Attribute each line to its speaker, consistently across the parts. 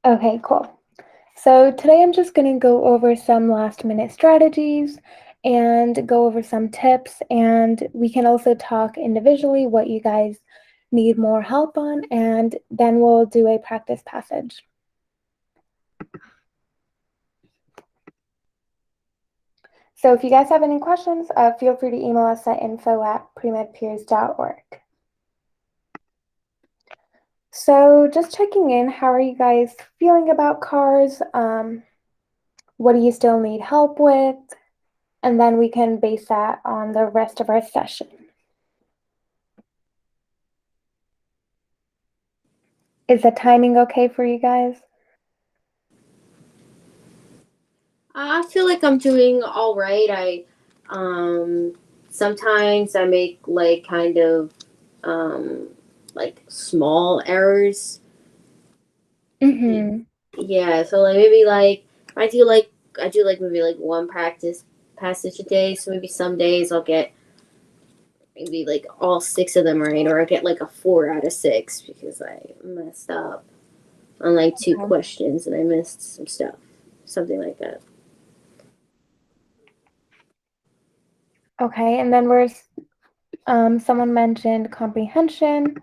Speaker 1: Okay, cool. So today I'm just going to go over some last minute strategies and go over some tips, and we can also talk individually what you guys need more help on, and then we'll do a practice passage. So if you guys have any questions, feel free to email us at info@premedpeers.org. So just checking in, how are you guys feeling about cars? What do you still need help with? And then we can base that on the rest of our session. Is the timing okay for you guys?
Speaker 2: I feel like I'm doing all right. Um, Sometimes I make um, like small errors.
Speaker 1: Mm-hmm.
Speaker 2: Yeah, so like maybe like I do like I do like maybe like one practice passage a day. So maybe some days I'll get maybe like all six of them right, or I get like a 4 out of 6 because I messed up on like two
Speaker 1: Okay.
Speaker 2: questions and I missed some stuff, something like that.
Speaker 1: Okay, and then someone mentioned comprehension.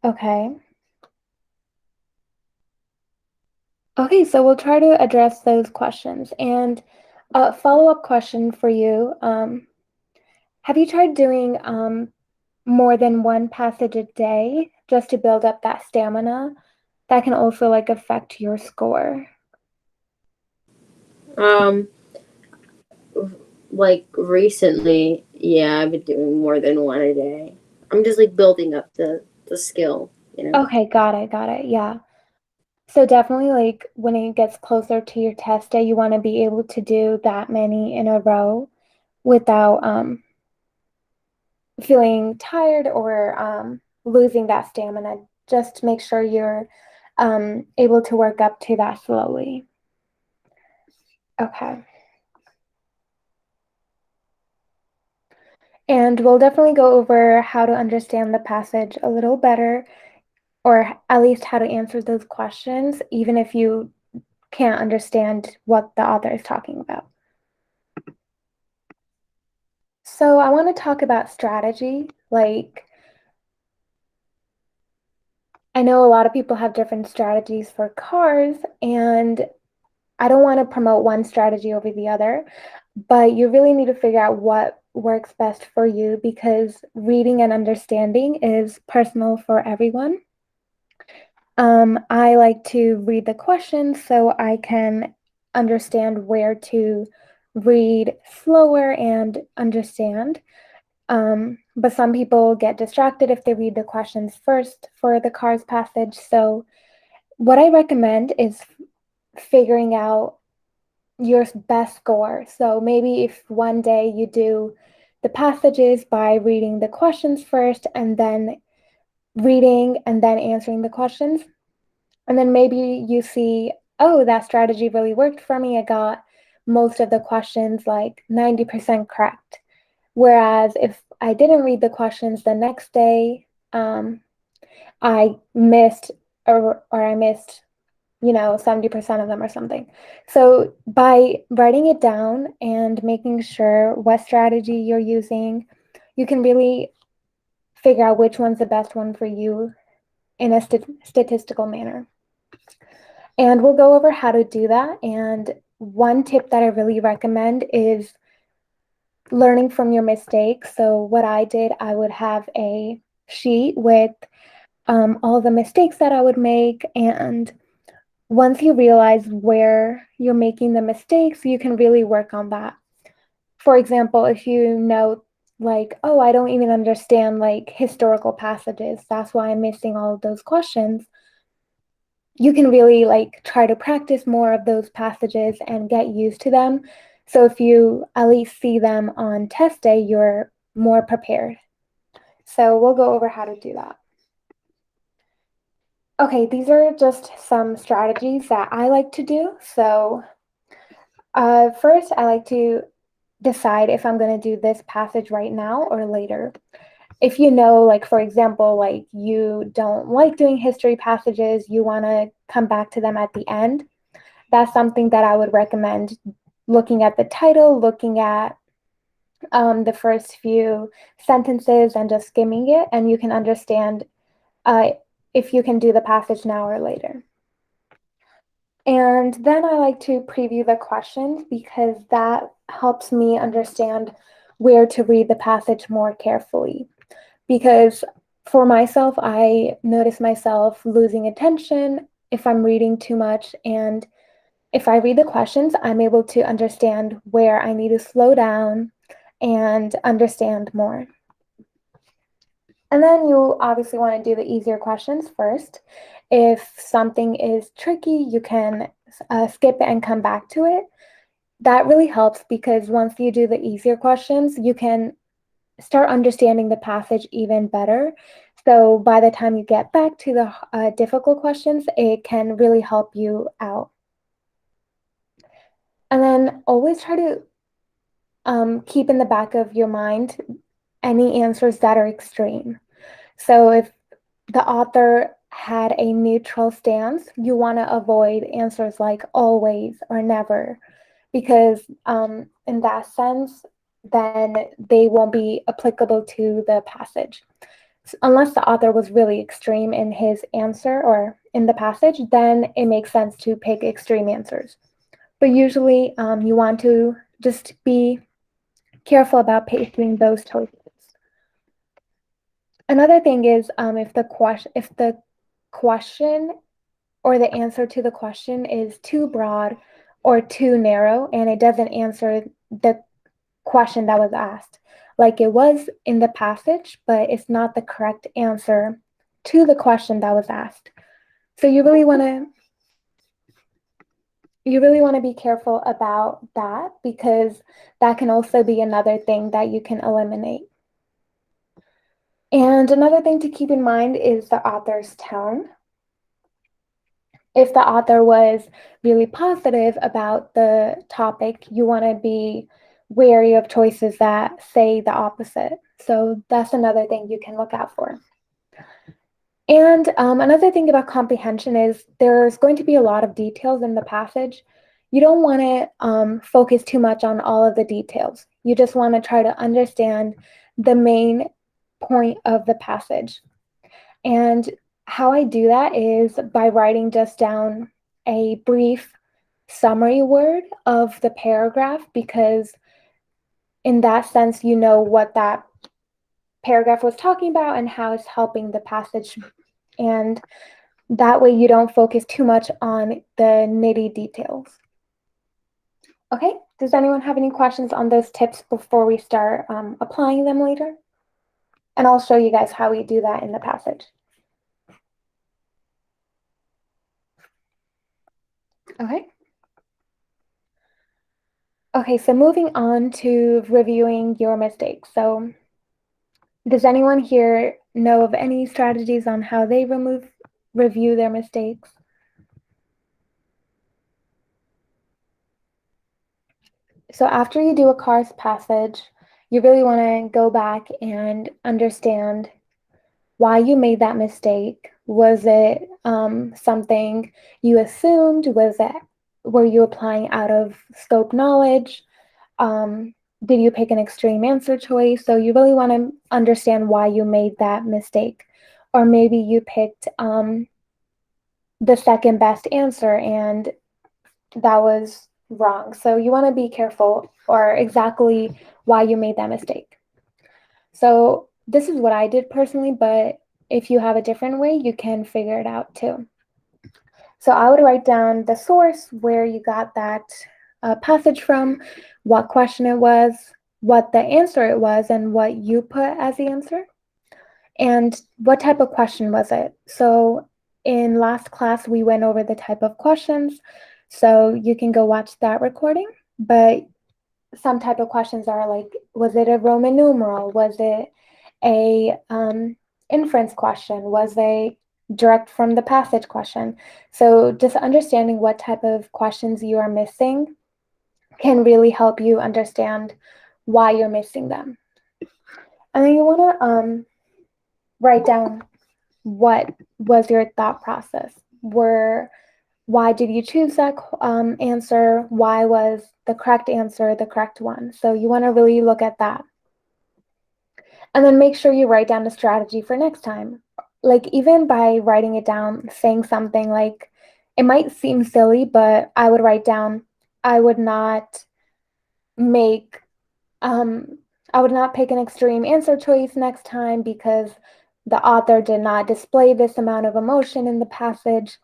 Speaker 1: Okay. Okay, so we'll try to address those questions. And a follow-up question for you. Have you tried doing more than one passage a day just to build up that stamina? That can also like affect your score.
Speaker 2: Um, like recently, yeah, I've been doing more than one a day. I'm just like building up the skill, you know.
Speaker 1: Okay, got it. Yeah. So definitely like when it gets closer to your test day, you want to be able to do that many in a row without feeling tired or losing that stamina. Just make sure you're able to work up to that slowly. Okay. And we'll definitely go over how to understand the passage a little better, or at least how to answer those questions, even if you can't understand what the author is talking about. So I want to talk about strategy. Like, I know a lot of people have different strategies for cars, and I don't want to promote one strategy over the other, but you really need to figure out what works best for you because reading and understanding is personal for everyone. I like to read the questions so I can understand where to read slower and understand. But some people get distracted if they read the questions first for the cars passage. So, what I recommend is figuring out your best score. So, maybe if one day you do the passages by reading the questions first and then reading and then answering the questions, and then maybe you see, oh, that strategy really worked for me. I got most of the questions like 90% correct. Whereas if I didn't read the questions the next day, I missed or I missed, 70% of them or something. So by writing it down and making sure what strategy you're using, you can really figure out which one's the best one for you in a statistical manner. And we'll go over how to do that. And one tip that I really recommend is learning from your mistakes. So, what I did, I would have a sheet with all the mistakes that I would make. And once you realize where you're making the mistakes, you can really work on that. For example, if you know, like, oh, I don't even understand like historical passages, that's why I'm missing all of those questions. You can really like try to practice more of those passages and get used to them. So if you at least see them on test day, you're more prepared. So we'll go over how to do that. Okay, these are just some strategies that I like to do. So first, I like to decide if I'm going to do this passage right now or later. if you know, like, for example, like you don't like doing history passages, you want to come back to them at the end, that's something that I would recommend looking at the title, looking at the first few sentences and just skimming it, and you can understand uh, if you can do the passage now or later. And then I like to preview the questions because that helps me understand where to read the passage more carefully. Because for myself, I notice myself losing attention if I'm reading too much. And if I read the questions, I'm able to understand where I need to slow down and understand more. And then you obviously want to do the easier questions first. If something is tricky, you can skip it and come back to it. That really helps because once you do the easier questions, you can start understanding the passage even better. So by the time you get back to the difficult questions, it can really help you out. And then always try to keep in the back of your mind any answers that are extreme. So if the author had a neutral stance, you want to avoid answers like always or never, because in that sense, then they won't be applicable to the passage. Unless the author was really extreme in his answer or in the passage, then it makes sense to pick extreme answers. But usually, you want to just be careful about picking those choices. Another thing is if the question or the answer to the question is too broad or too narrow and it doesn't answer the question that was asked. Like it was in the passage, but it's not the correct answer to the question that was asked. So you really want to be careful about that because that can also be another thing that you can eliminate. And another thing to keep in mind is the author's tone. If the author was really positive about the topic, you want to be wary of choices that say the opposite. So that's another thing you can look out for. And another thing about comprehension is there's going to be a lot of details in the passage. You don't want to focus too much on all of the details. You just want to try to understand the main point of the passage. And how I do that is by writing just down a brief summary word of the paragraph, because in that sense, you know what that paragraph was talking about and how it's helping the passage. And that way you don't focus too much on the nitty details. Okay, does anyone have any questions on those tips before we start applying them later? And I'll show you guys how we do that in the passage. Okay. Okay, so moving on to reviewing your mistakes. So does anyone here know of any strategies on how they review their mistakes? So after you do a course passage, you really want to go back and understand why you made that mistake. Was it something you assumed? Were you applying out of scope knowledge? Did you pick an extreme answer choice? So you really want to understand why you made that mistake. Or maybe you picked the second best answer and that was wrong. So you want to be careful or exactly why you made that mistake. So this is what I did personally, but if you have a different way, you can figure it out too. So I would write down the source where you got that passage from, what question it was, what the answer it was, and what you put as the answer, and what type of question was it. So in last class, we went over the type of questions, so you can go watch that recording, but some type of questions are like, was it a Roman numeral? Was it a inference question? Was a direct from the passage question? So just understanding what type of questions you are missing can really help you understand why you're missing them. And then you want to write down what was your thought process. Why did you choose that answer? Why was the correct answer the correct one? So you want to really look at that. And then make sure you write down a strategy for next time. Like, even by writing it down, saying something like, it might seem silly, but I would write down, I would not make, I would not pick an extreme answer choice next time because the author did not display this amount of emotion in the passage.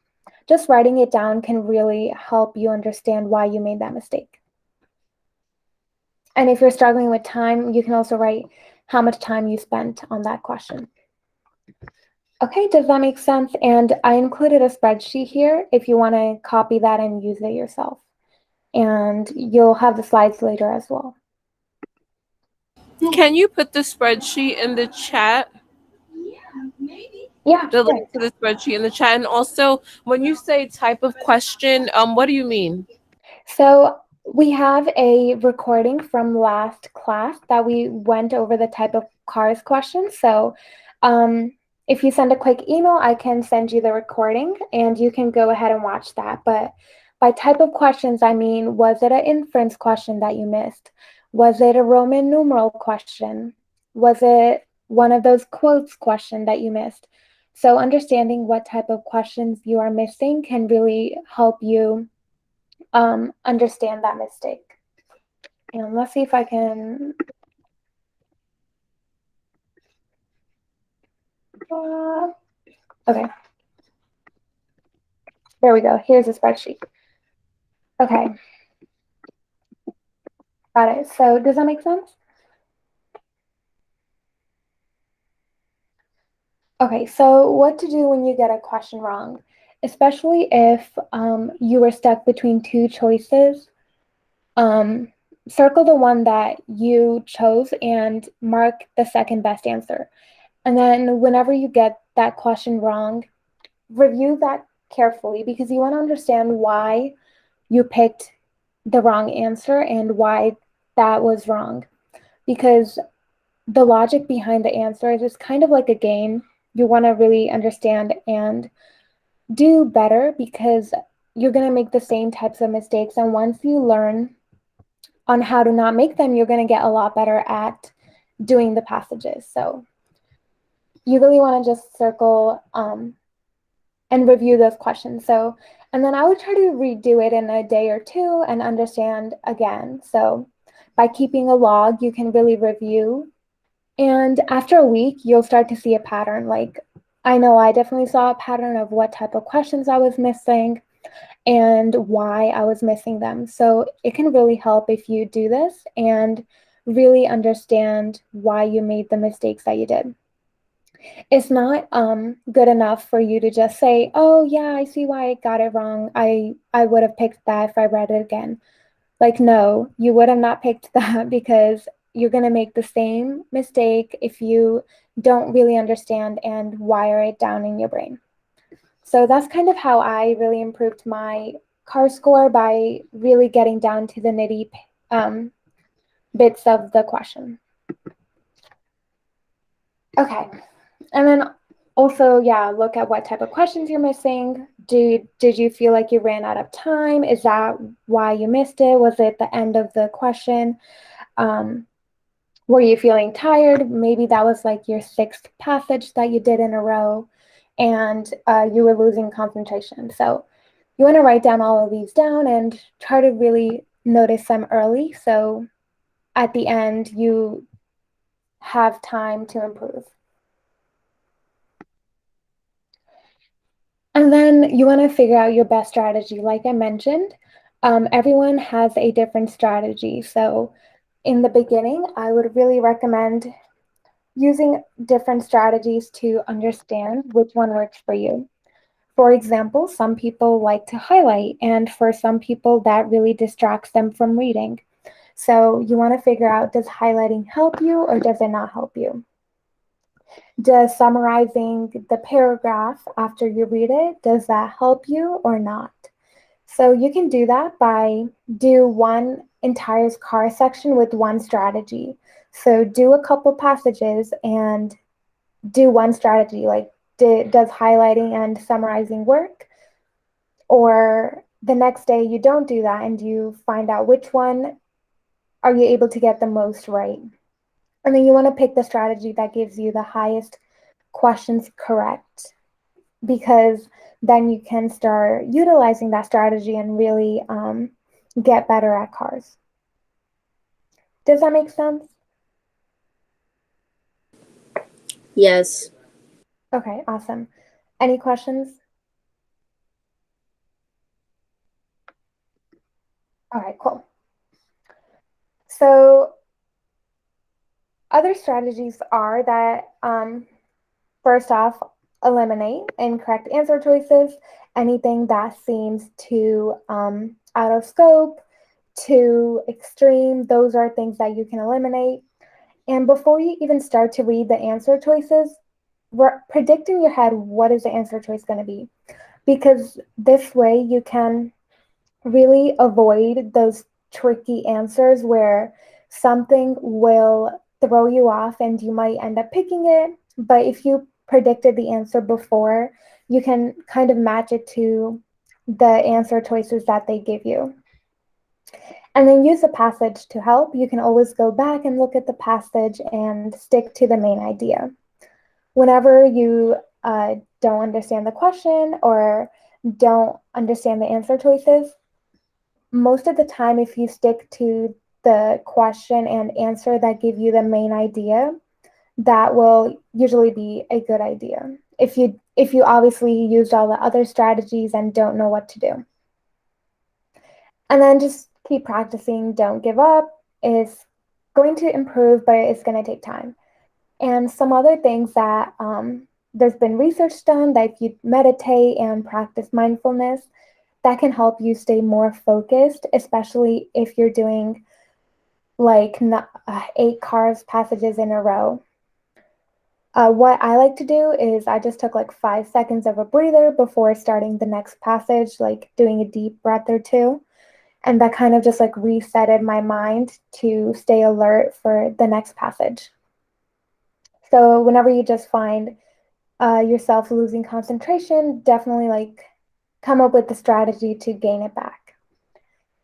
Speaker 1: Just writing it down can really help you understand why you made that mistake. And if you're struggling with time, you can also write how much time you spent on that question. Okay, does that make sense? And I included a spreadsheet here if you want to copy that and use it yourself. And you'll have the slides later as well.
Speaker 3: Can you put the spreadsheet in the chat?
Speaker 1: Yeah,
Speaker 3: The
Speaker 1: sure.
Speaker 3: link to the spreadsheet in the chat. And also, when you say type of question, what do you mean?
Speaker 1: So we have a recording from last class that we went over the type of cars questions. So if you send a quick email, I can send you the recording and you can go ahead and watch that. But by type of questions, I mean, was it an inference question that you missed? Was it a Roman numeral question? Was it one of those quotes question that you missed? So understanding what type of questions you are missing can really help you understand that mistake. And let's see if I can. Okay. There we go. Here's a spreadsheet. Okay. Got it. So does that make sense? Okay, so what to do when you get a question wrong, especially if you were stuck between two choices. Circle the one that you chose and mark the second best answer. And then whenever you get that question wrong, review that carefully because you want to understand why you picked the wrong answer and why that was wrong. Because the logic behind the answers is kind of like a game. You want to really understand and do better because you're going to make the same types of mistakes. And once you learn on how to not make them, you're going to get a lot better at doing the passages. So you really want to just circle and review those questions. So, and then I would try to redo it in a day or two and understand again. So by keeping a log, you can really review. And after a week, you'll start to see a pattern. Like, I know I definitely saw a pattern of what type of questions I was missing and why I was missing them. So it can really help if you do this and really understand why you made the mistakes that you did. It's not good enough for you to just say, oh yeah, I see why I got it wrong. I would have picked that if I read it again. Like, no, you would have not picked that because you're going to make the same mistake if you don't really understand and wire it down in your brain. So that's kind of how I really improved my car score, by really getting down to the nitty bits of the question. Okay. And then also, yeah, look at what type of questions you're missing. Did you feel like you ran out of time? Is that why you missed it? Was it the end of the question? Were you feeling tired? Maybe that was like your sixth passage that you did in a row and you were losing concentration. So you want to write down all of these down and try to really notice them early. So at the end, you have time to improve. And then you want to figure out your best strategy. Like I mentioned, everyone has a different strategy. So in the beginning, I would really recommend using different strategies to understand which one works for you. For example, some people like to highlight, and for some people, that really distracts them from reading. So you want to figure out, does highlighting help you or does it not help you? Does summarizing the paragraph after you read it, does that help you or not? So you can do that by do one entire car section with one strategy. So do a couple passages and do one strategy, like does highlighting and summarizing work? Or the next day you don't do that and you find out which one are you able to get the most right. And then you want to pick the strategy that gives you the highest questions correct, because then you can start utilizing that strategy and really get better at cars. Does that make sense?
Speaker 2: Yes.
Speaker 1: Okay, awesome. Any questions? All right, cool. So other strategies are that first off, eliminate incorrect answer choices, anything that seems too out of scope, too extreme. Those are things that you can eliminate. And before you even start to read the answer choices, predict in your head what is the answer choice going to be. Because this way you can really avoid those tricky answers where something will throw you off and you might end up picking it. But if you predicted the answer before, you can kind of match it to the answer choices that they give you. And then use the passage to help. You can always go back and look at the passage and stick to the main idea. Whenever you don't understand the question or don't understand the answer choices, most of the time, if you stick to the question and answer that give you the main idea, that will usually be a good idea. If you obviously used all the other strategies and don't know what to do. And then just keep practicing, don't give up. It's going to improve, but it's going to take time. And some other things that there's been research done that if you meditate and practice mindfulness, that can help you stay more focused, especially if you're doing like 8 cars passages in a row. What I like to do is I just took like 5 seconds of a breather before starting the next passage, like doing a deep breath or two. And that kind of just like resetted my mind to stay alert for the next passage. So whenever you just find yourself losing concentration, definitely like come up with the strategy to gain it back.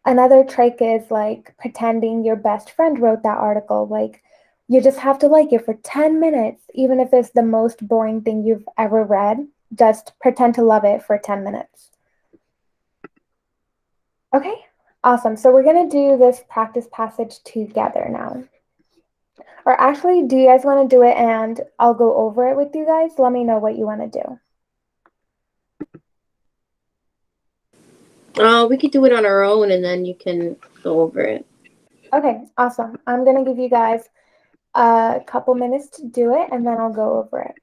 Speaker 1: Another trick is like pretending your best friend wrote that article. Like you just have to like it for 10 minutes, even if it's the most boring thing you've ever read. Just pretend to love it for 10 minutes. Okay, awesome. So we're going to do this practice passage together now. Or actually, do you guys want to do it and I'll go over it with you guys? Let me know what you want to do.
Speaker 2: We could do it on our own and then you can go over it.
Speaker 1: Okay, awesome. I'm going to give you guys a couple minutes to do it and then I'll go over it.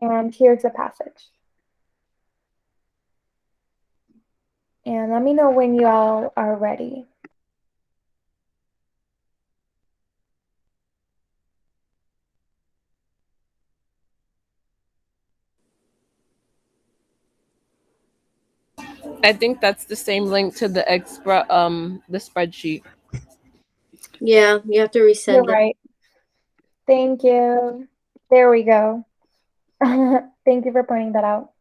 Speaker 1: And here's the passage. And let me know when you all are ready.
Speaker 3: I think that's the same link to the spreadsheet.
Speaker 2: Yeah, you have to
Speaker 1: You're
Speaker 2: resend it.
Speaker 1: right. Thank you. There we go. Thank you for pointing that out.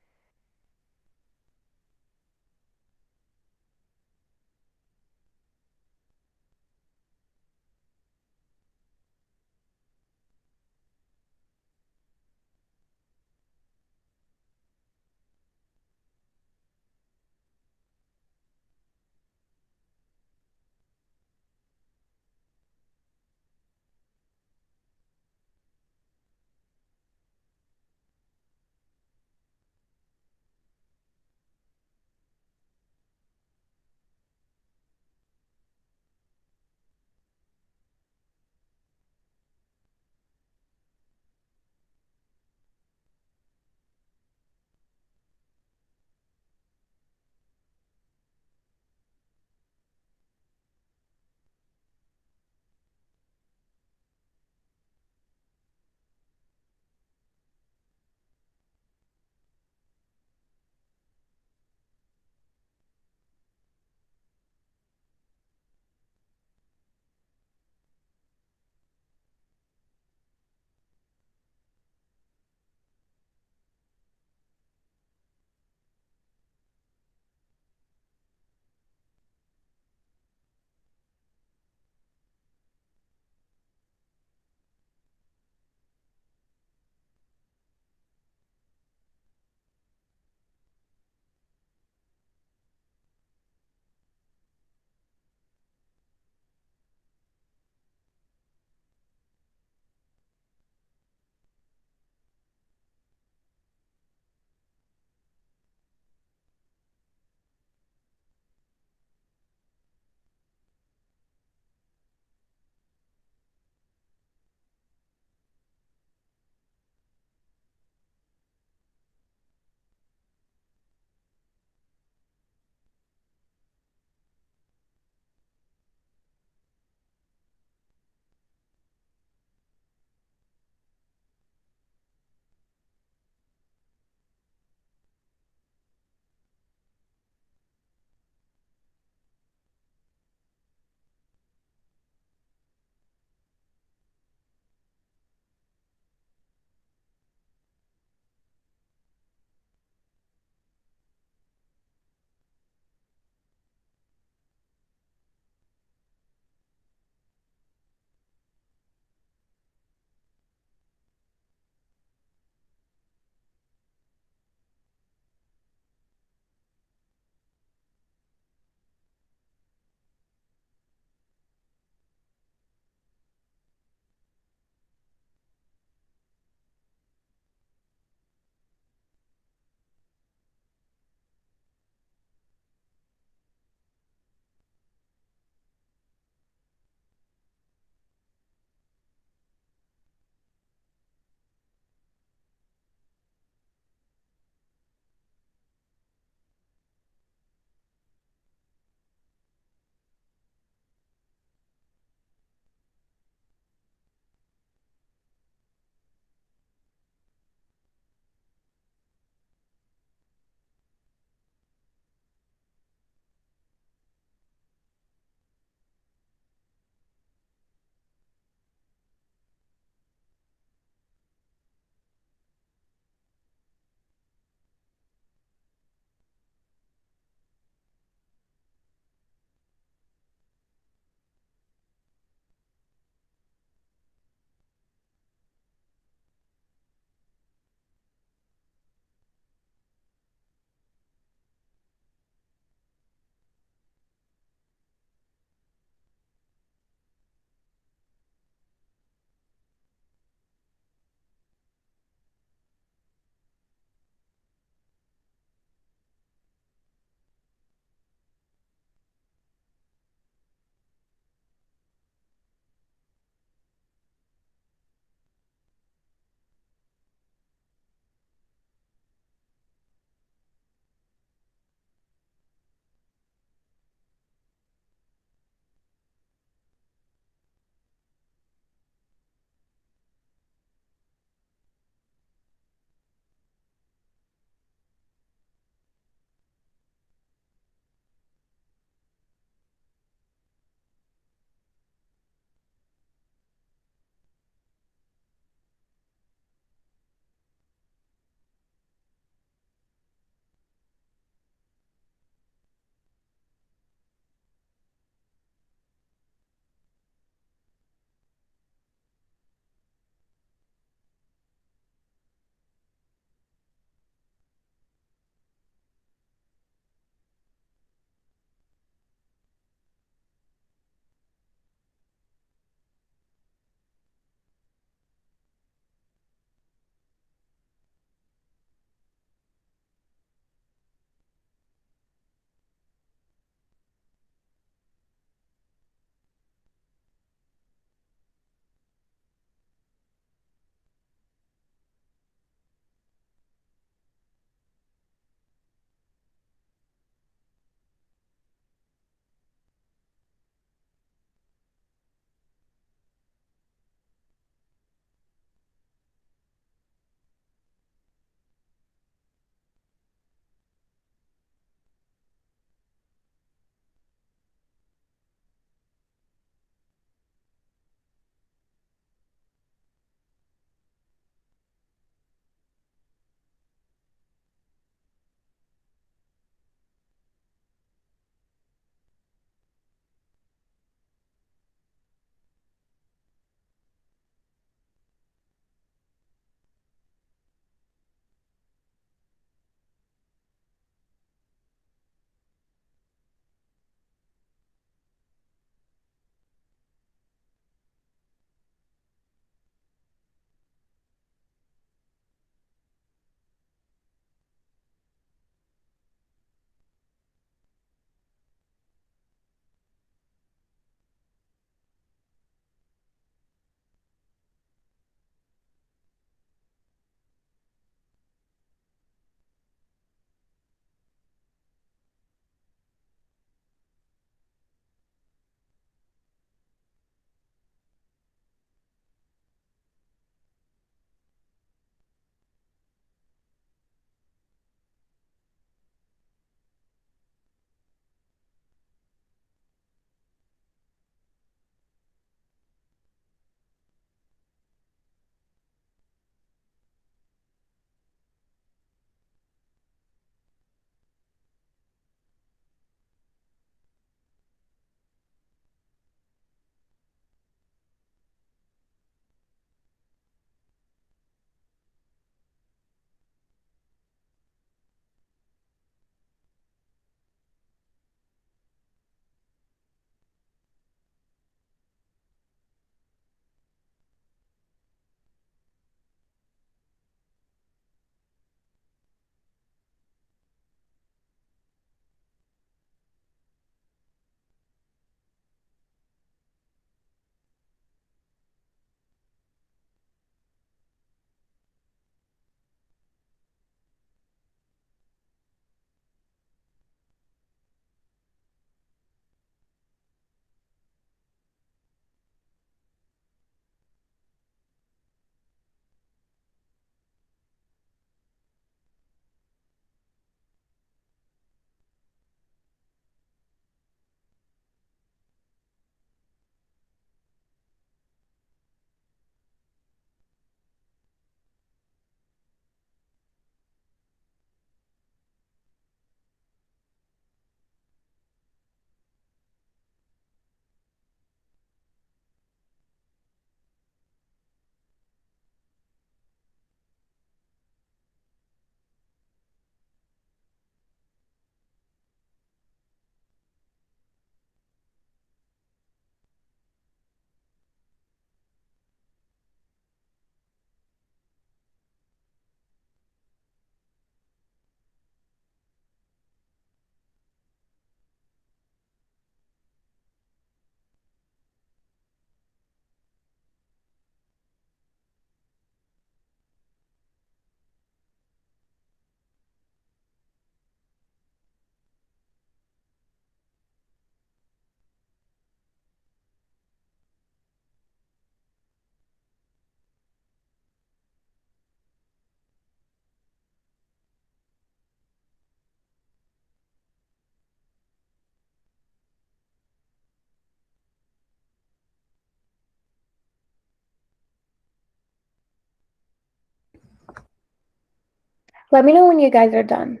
Speaker 1: Let me know when you guys are done.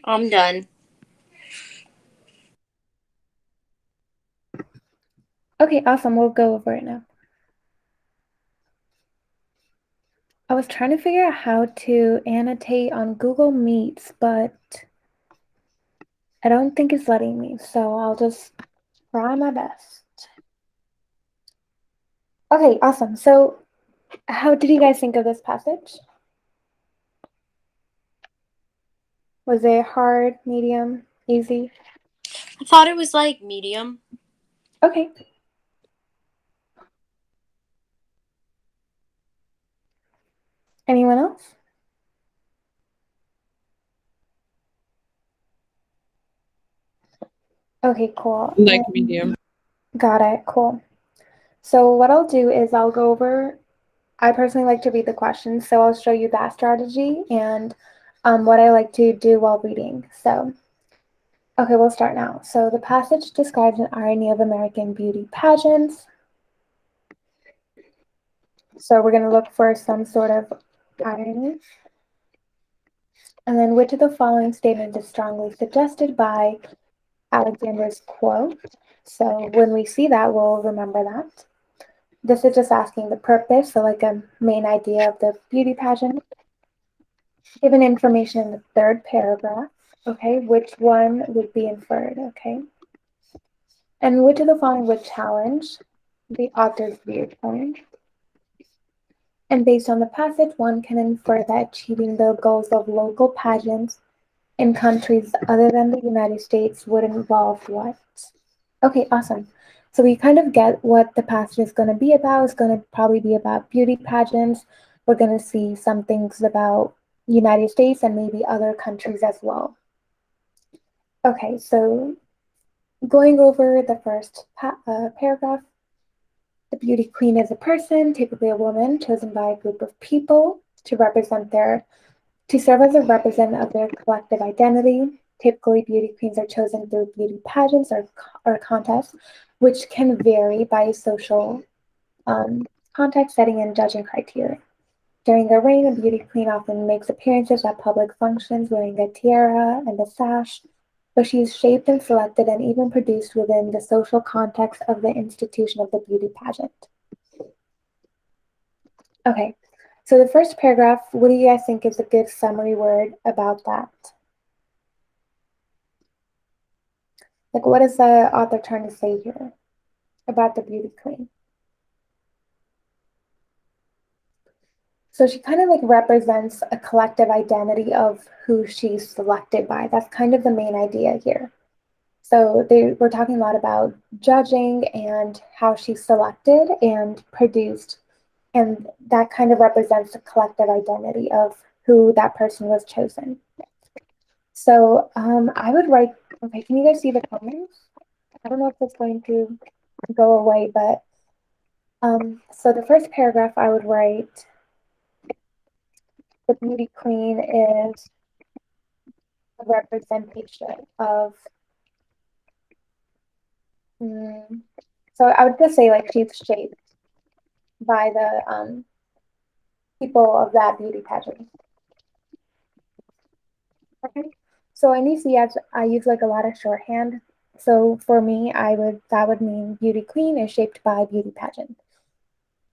Speaker 2: I'm done.
Speaker 1: Okay, awesome. We'll go over it now. I was trying to figure out how to annotate on Google Meets, but I don't think it's letting me, so I'll just try my best. Okay, awesome. So, how did you guys think of this passage? Was it hard, medium, easy?
Speaker 2: I thought it was like medium.
Speaker 1: Okay. Anyone else? Okay, cool.
Speaker 3: Like medium.
Speaker 1: Got it. Cool. So what I'll do is I'll go over, I personally like to read the questions, so I'll show you that strategy and what I like to do while reading. So, okay, we'll start now. So the passage describes an irony of American beauty pageants. So we're going to look for some sort of irony. And then which of the following statements is strongly suggested by Alexander's quote? So when we see that, we'll remember that. This is just asking the purpose, so like a main idea of the beauty pageant. Given information in the third paragraph, okay, which one would be inferred, okay? And which of the following would challenge the author's viewpoint? And based on the passage, one can infer that achieving the goals of local pageants in countries other than the United States would involve what? Okay, awesome. So we kind of get what the passage is going to be about. It's going to probably be about beauty pageants. We're going to see some things about United States and maybe other countries as well. Okay, so going over the first paragraph, the beauty queen is a person, typically a woman, chosen by a group of people to serve as a representative of their collective identity. Typically, beauty queens are chosen through beauty pageants or contests, which can vary by social context, setting, and judging criteria. During their reign, a beauty queen often makes appearances at public functions wearing a tiara and a sash, but she is shaped and selected and even produced within the social context of the institution of the beauty pageant. Okay, so the first paragraph, what do you guys think is a good summary word about that? Like, what is the author trying to say here about the beauty queen? So she kind of like represents a collective identity of who she's selected by. That's kind of the main idea here. So we're talking a lot about judging and how she's selected and produced. And that kind of represents the collective identity of who that person was chosen. So I would write, okay, can you guys see the comments? I don't know if it's going to go away, but so the first paragraph I would write, the beauty queen is a representation of, so I would just say like she's shaped by the people of that beauty pageant. Okay. So in ECS, I use like a lot of shorthand. So for me, that would mean beauty queen is shaped by beauty pageant.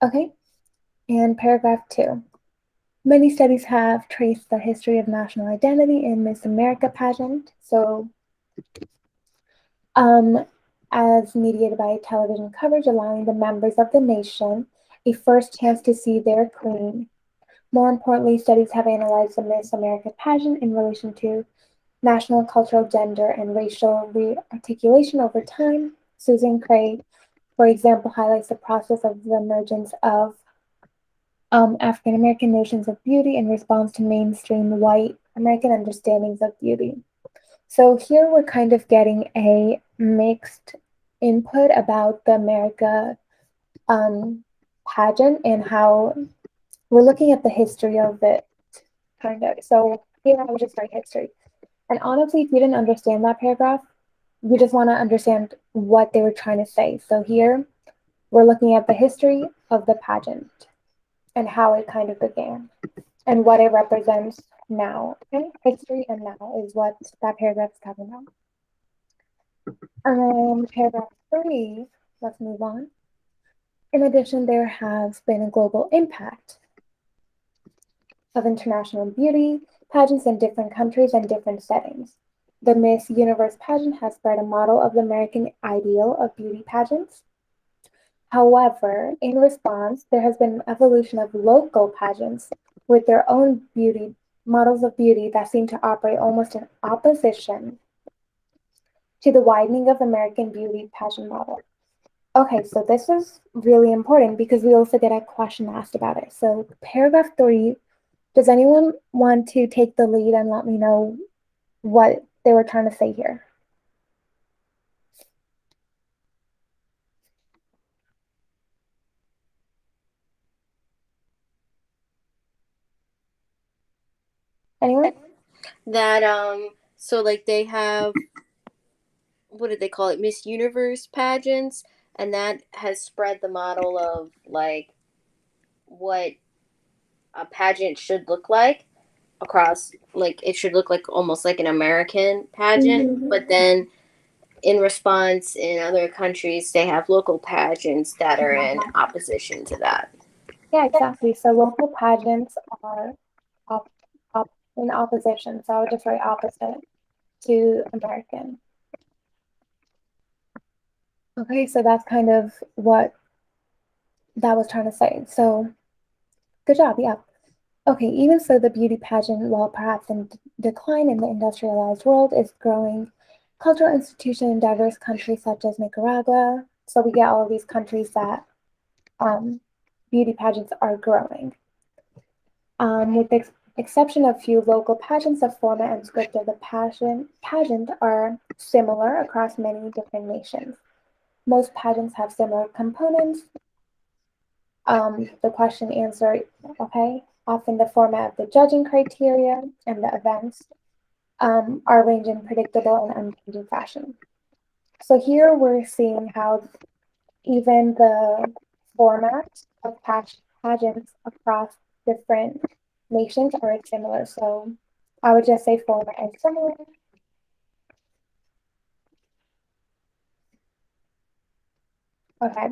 Speaker 1: Okay. And paragraph 2. Many studies have traced the history of national identity in Miss America pageant. So as mediated by television coverage, allowing the members of the nation a first chance to see their queen More importantly, studies have analyzed the Miss America pageant in relation to national, cultural, gender, and racial re-articulation over time. Susan Craig, for example, highlights the process of the emergence of African American notions of beauty in response to mainstream white American understandings of beauty. So here we're kind of getting a mixed input about the America pageant and how we're looking at the history of it, kind of. So here I would just start history. And honestly, if you didn't understand that paragraph, you just want to understand what they were trying to say. So here we're looking at the history of the pageant and how it kind of began and what it represents now. Okay? History and now is what that paragraph is talking about. Paragraph 3, let's move on. In addition, there has been a global impact of international beauty pageants in different countries and different settings. The Miss Universe pageant has spread a model of the American ideal of beauty pageants. However, in response, there has been an evolution of local pageants with their own beauty models of beauty that seem to operate almost in opposition to the widening of American beauty pageant model. Okay, so this is really important because we also get a question asked about it. So paragraph 3, does anyone want to take the lead and let me know what they were trying to say here? Anyone?
Speaker 2: That so like they have, what did they call it, Miss Universe pageants, and that has spread the model of like what a pageant should look like across, like it should look like almost like an American pageant,
Speaker 1: Mhm.
Speaker 2: but then in response in other countries they have local pageants that are in opposition to that.
Speaker 1: Yeah, exactly. So local pageants are op in opposition. So I would just write opposite to American. Okay, so that's kind of what that was trying to say. So good job, yeah. Okay, even so, the beauty pageant, while perhaps in decline in the industrialized world, is growing cultural institution in diverse countries such as Nicaragua. So we get all of these countries that um, beauty pageants are growing. With the exception of few local pageants, the format and script of the pageant are similar across many different nations. Most pageants have similar components. The question answer, okay, often the format of the judging criteria and the events are arranged in predictable and unchanging fashion. So here we're seeing how even the format of pageants across different nations are similar. So I would just say format is similar. Okay.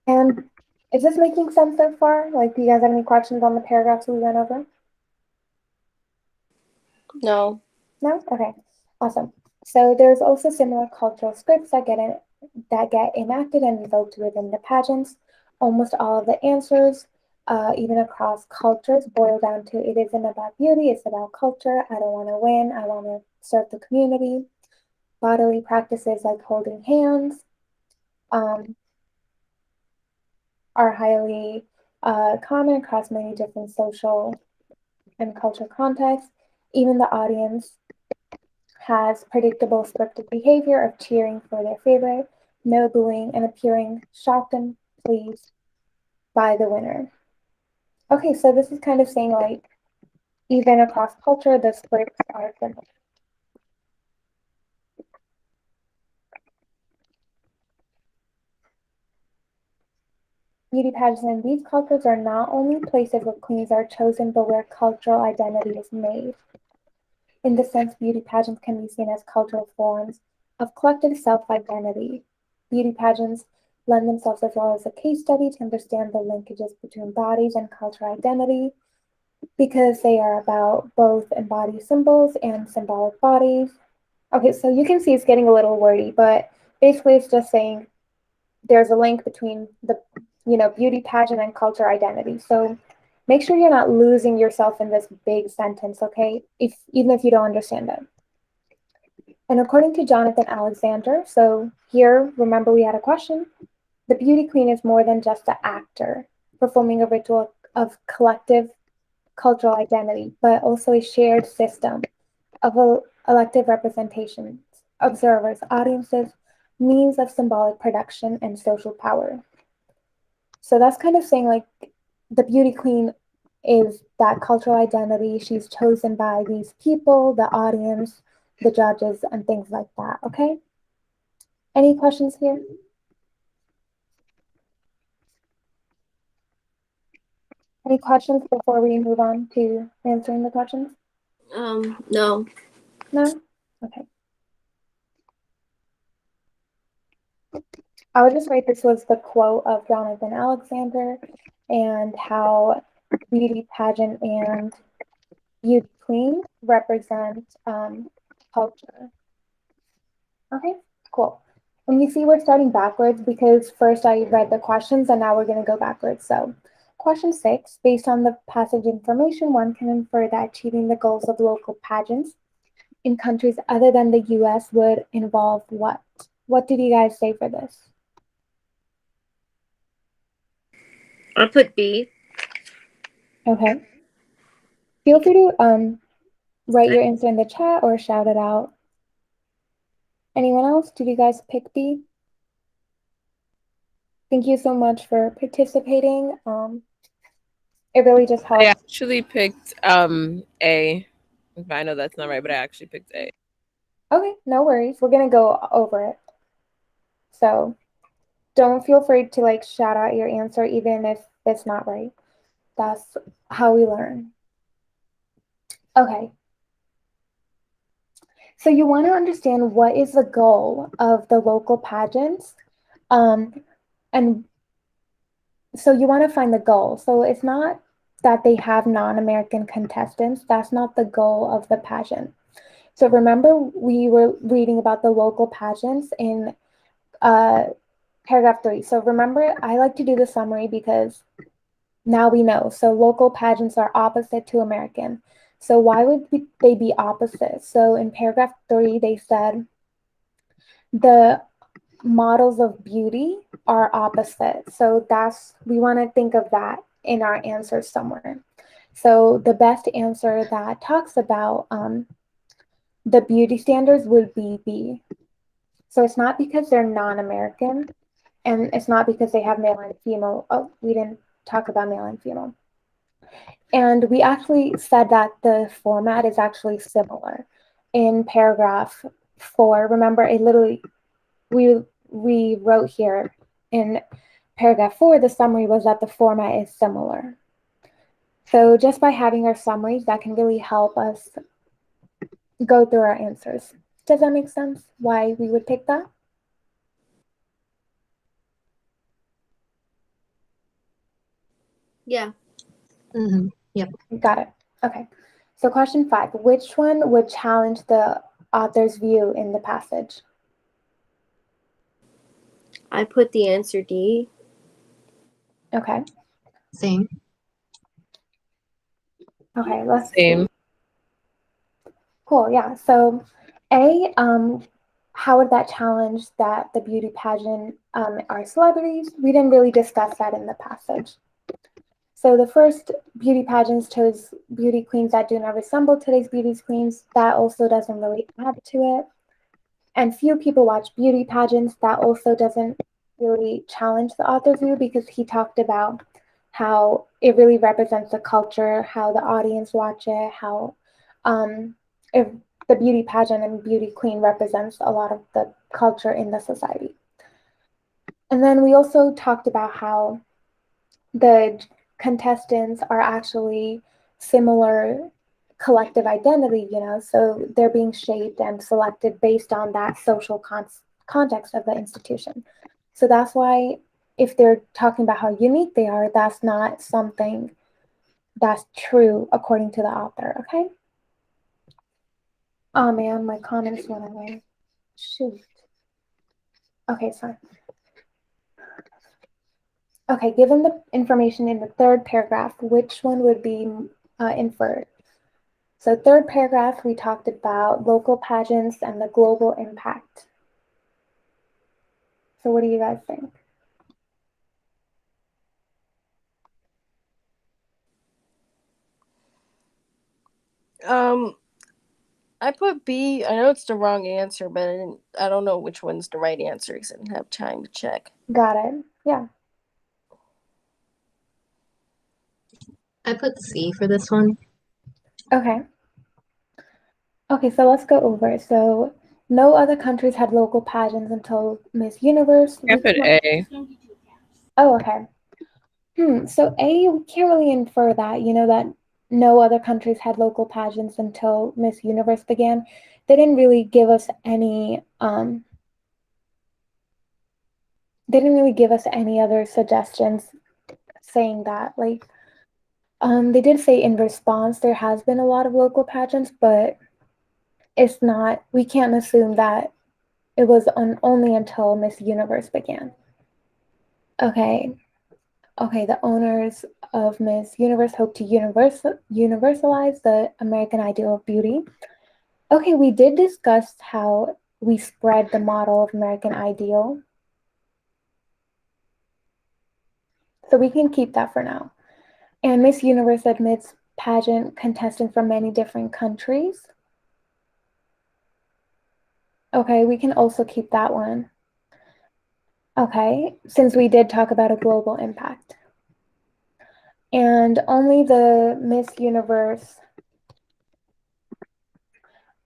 Speaker 1: And is this making sense so far? Like, do you guys have any questions on the paragraphs we went over?
Speaker 2: No.
Speaker 1: No? Okay. Awesome. So there's also similar cultural scripts that get enacted and invoked within the pageants. Almost all of the answers, even across cultures, boil down to it isn't about beauty, it's about culture. I don't want to win, I want to serve the community. Bodily practices like holding hands um, are highly common across many different social and cultural contexts. Even the audience has predictable scripted behavior of cheering for their favorite, no booing, and appearing shocked and pleased by the winner. Okay, so this is kind of saying like even across culture, the scripts are similar. Beauty pageants in these cultures are not only places where queens are chosen, but where cultural identity is made. In this sense, beauty pageants can be seen as cultural forms of collective self-identity. Beauty pageants lend themselves as well as a case study to understand the linkages between bodies and cultural identity because they are about both embodied symbols and symbolic bodies. Okay, so you can see it's getting a little wordy, but basically it's just saying there's a link between the beauty pageant and culture identity. So make sure you're not losing yourself in this big sentence, okay? Even if you don't understand it. And according to Jonathan Alexander, so here, remember we had a question. The beauty queen is more than just an actor performing a ritual of collective cultural identity, but also a shared system of elective representations, observers, audiences, means of symbolic production, and social power. So that's kind of saying like the beauty queen is that cultural identity. She's chosen by these people, the audience, the judges, and things like that. Okay? Any questions here? Any questions before we move on to answering the questions?
Speaker 2: No.
Speaker 1: No? Okay. I would just write this was the quote of Jonathan Alexander and how beauty pageant and beauty queen represent culture. Okay, cool. And you see we're starting backwards because first I read the questions and now we're going to go backwards. So question 6, based on the passage information, one can infer that achieving the goals of local pageants in countries other than the US would involve what? What did you guys say for this?
Speaker 2: I put B.
Speaker 1: Okay. Feel free to write your answer in the chat or shout it out. Anyone else? Did you guys pick B? Thank you so much for participating. It really just
Speaker 3: I
Speaker 1: helps.
Speaker 3: actually picked A. I know that's not right, but I actually picked A.
Speaker 1: Okay, no worries. We're gonna go over it. So don't feel afraid to like shout out your answer even if it's not right. That's how we learn. Okay. So you want to understand what is the goal of the local pageants. And so you want to find the goal. So it's not that they have non-American contestants. That's not the goal of the pageant. So remember we were reading about the local pageants in paragraph 3. So remember, I like to do the summary because now we know. So local pageants are opposite to American. So why would they be opposite? So in paragraph 3, they said the models of beauty are opposite. So we want to think of that in our answers somewhere. So the best answer that talks about the beauty standards would be B. So it's not because they're non-American, and it's not because they have male and female. Oh, we didn't talk about male and female. And we actually said that the format is actually similar. In paragraph 4, remember, it literally, we wrote here in paragraph 4, the summary was that the format is similar. So just by having our summaries, that can really help us go through our answers. Does that make sense? Why we would pick that?
Speaker 2: Yeah.
Speaker 4: Mm-hmm. Yep.
Speaker 1: Got it. Okay. So question 5, which one would challenge the author's view in the passage?
Speaker 2: I put the answer D.
Speaker 1: Okay.
Speaker 4: Same.
Speaker 1: Okay, let's
Speaker 3: Same.
Speaker 1: see. Cool, yeah. So A, how would that challenge that the beauty pageant are celebrities? We didn't really discuss that in the passage. So the first beauty pageants chose beauty queens that do not resemble today's beauty queens. That also doesn't really add to it. And few people watch beauty pageants. That also doesn't really challenge the author's view because he talked about how it really represents the culture, how the audience watch it, how if the beauty pageant and beauty queen represents a lot of the culture in the society. And then we also talked about how the contestants are actually similar collective identity, so they're being shaped and selected based on that social context of the institution. So that's why if they're talking about how unique they are, that's not something that's true according to the author, okay? Oh man, my comments went away. Shoot. Okay, sorry. Okay, given the information in the third paragraph, which one would be inferred? So third paragraph, we talked about local pageants and the global impact. So what do you guys think?
Speaker 5: I put B. I know it's the wrong answer, but I don't know which one's the right answer because I didn't have time to check.
Speaker 1: Got it. Yeah.
Speaker 4: I put C for this one.
Speaker 1: Okay. Okay, so let's go over it. So no other countries had local pageants until Miss Universe.
Speaker 3: I put A.
Speaker 1: Oh, okay. So A, we can't really infer that, that no other countries had local pageants until Miss Universe began. They didn't really give us any other suggestions saying that. Like, they did say in response there has been a lot of local pageants, but it's not, we can't assume that it was only until Miss Universe began. Okay, the owners of Miss Universe hope to universalize the American ideal of beauty. Okay, we did discuss how we spread the model of American ideal. So we can keep that for now. And Miss Universe admits pageant contestants from many different countries. Okay, we can also keep that one. Okay, since we did talk about a global impact. And only the Miss Universe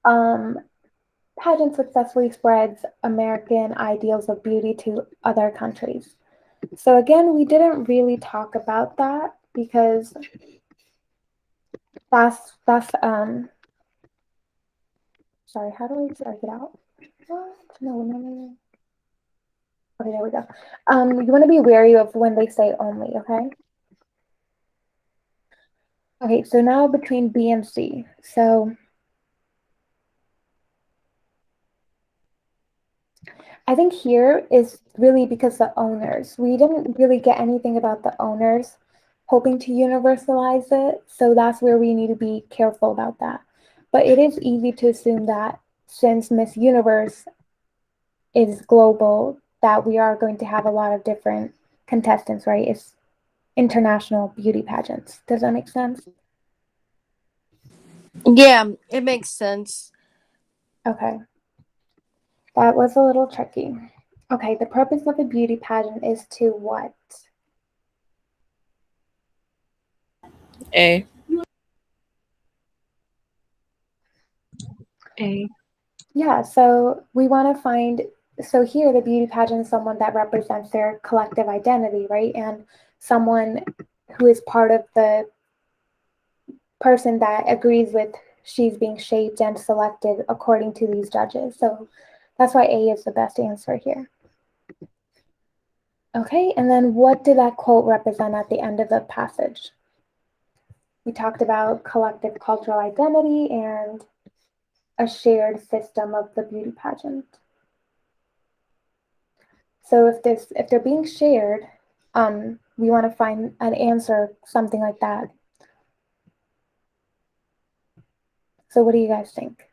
Speaker 1: pageant successfully spreads American ideals of beauty to other countries. So again, we didn't really talk about that because that's sorry, how do I start it out? What? No. Okay, there we go. You want to be wary of when they say only, okay? Okay, so now between B and C. So I think here is really because the owners. We didn't really get anything about the owners hoping to universalize it, so that's where we need to be careful about that. But it is easy to assume that since Miss Universe is global, that we are going to have a lot of different contestants, right? It's international beauty pageants. Does that make sense?
Speaker 5: Yeah, it makes sense.
Speaker 1: Okay. That was a little tricky. Okay, the purpose of a beauty pageant is to what?
Speaker 3: A.
Speaker 4: A.
Speaker 1: Yeah, so we want to find, so here the beauty pageant is someone that represents their collective identity, right? And someone who is part of the person that agrees with she's being shaped and selected according to these judges. So that's why A is the best answer here. Okay, and then what did that quote represent at the end of the passage? We talked about collective cultural identity and a shared system of the beauty pageant. So if they're being shared, we want to find an answer, something like that. So what do you guys think?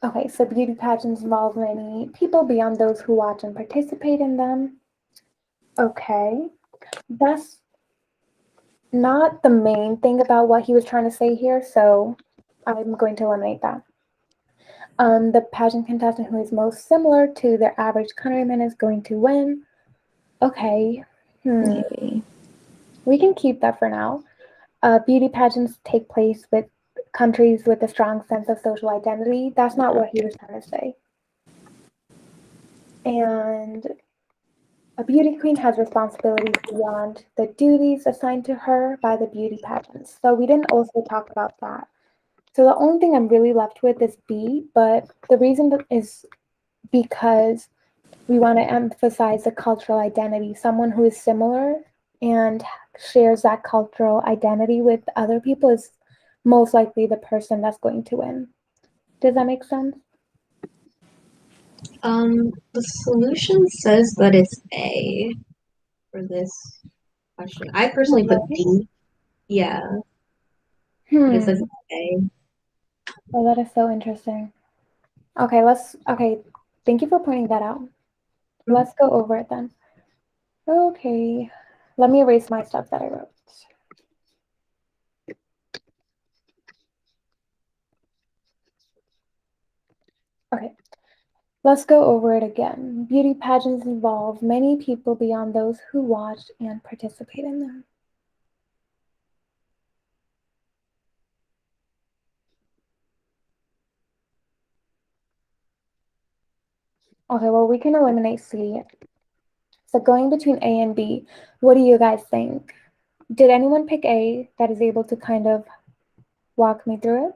Speaker 1: Okay, so beauty pageants involve many people beyond those who watch and participate in them. Okay, that's not the main thing about what he was trying to say here, so I'm going to eliminate that. The pageant contestant who is most similar to their average countryman is going to win. Okay,
Speaker 5: Maybe.
Speaker 1: we can keep that for now. Beauty pageants take place with countries with a strong sense of social identity. That's not what he was trying to say. And a beauty queen has responsibilities beyond the duties assigned to her by the beauty pageants. So we didn't also talk about that. So the only thing I'm really left with is B, but the reason is because we want to emphasize the cultural identity. Someone who is similar and shares that cultural identity with other people is most likely the person that's going to win. Does that make sense?
Speaker 4: The solution says that it's A for this question. I personally put D. Yeah, but it says it's A.
Speaker 1: Oh, that is so interesting. Okay, thank you for pointing that out. Let's go over it then. Okay, let me erase my stuff that I wrote. Okay, let's go over it again. Beauty pageants involve many people beyond those who watch and participate in them. Okay, well, we can eliminate C. So going between A and B, what do you guys think? Did anyone pick A that is able to kind of walk me through it?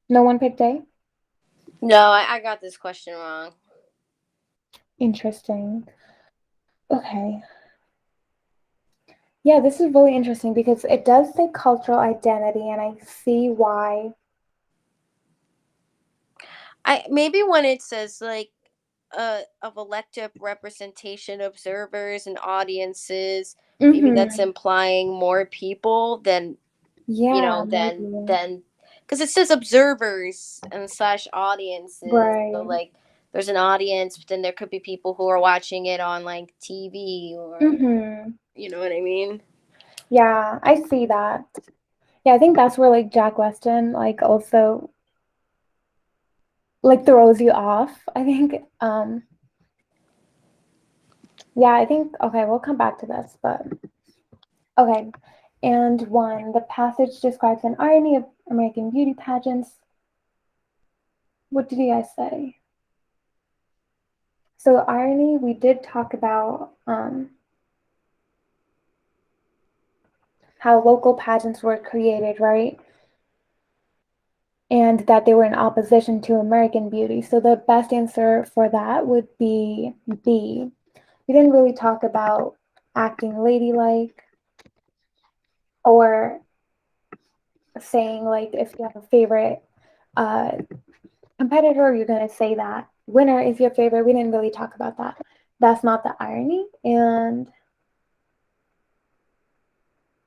Speaker 1: No one picked A?
Speaker 5: No, I got this question wrong.
Speaker 1: Interesting. Okay. Yeah, this is really interesting because it does say cultural identity, and I see why.
Speaker 5: Maybe when it says like of elective representation observers and audiences, maybe that's implying more people than
Speaker 1: Yeah,
Speaker 5: than because it says observers and slash audiences.
Speaker 1: right.
Speaker 5: So like there's an audience, but then there could be people who are watching it on like TV or you know what I mean?
Speaker 1: Yeah, I see that. Yeah, I think that's where like Jack Weston like also like throws you off, I think. Yeah, I think okay, we'll come back to this, but okay. And one, the passage describes an irony of American beauty pageants. What did you guys say? So irony, we did talk about how local pageants were created, right? And that they were in opposition to American beauty. So the best answer for that would be B. We didn't really talk about acting ladylike or saying like if you have a favorite competitor, you're going to say that winner is your favorite. We didn't really talk about that. That's not the irony. And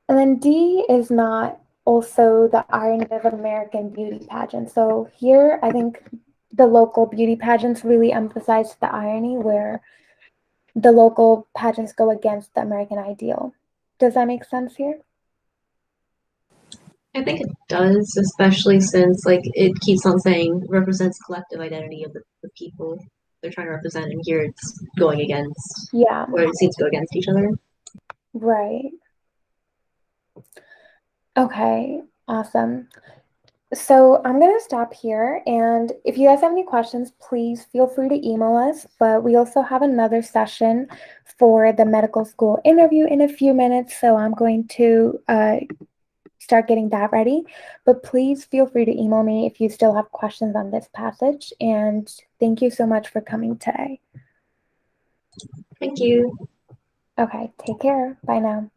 Speaker 1: then D is not also the irony of American beauty pageant. So here, I think the local beauty pageants really emphasize the irony where the local pageants go against the American ideal. Does that make sense here?
Speaker 4: I think it does, especially since like it keeps on saying represents collective identity of the people they're trying to represent, and here it's going against,
Speaker 1: Yeah.
Speaker 4: or it seems to go against each other.
Speaker 1: Right. Okay, awesome. So I'm going to stop here. And if you guys have any questions, please feel free to email us. But we also have another session for the medical school interview in a few minutes. So I'm going to start getting that ready. But please feel free to email me if you still have questions on this passage. And thank you so much for coming today.
Speaker 4: Thank you.
Speaker 1: Okay, take care. Bye now.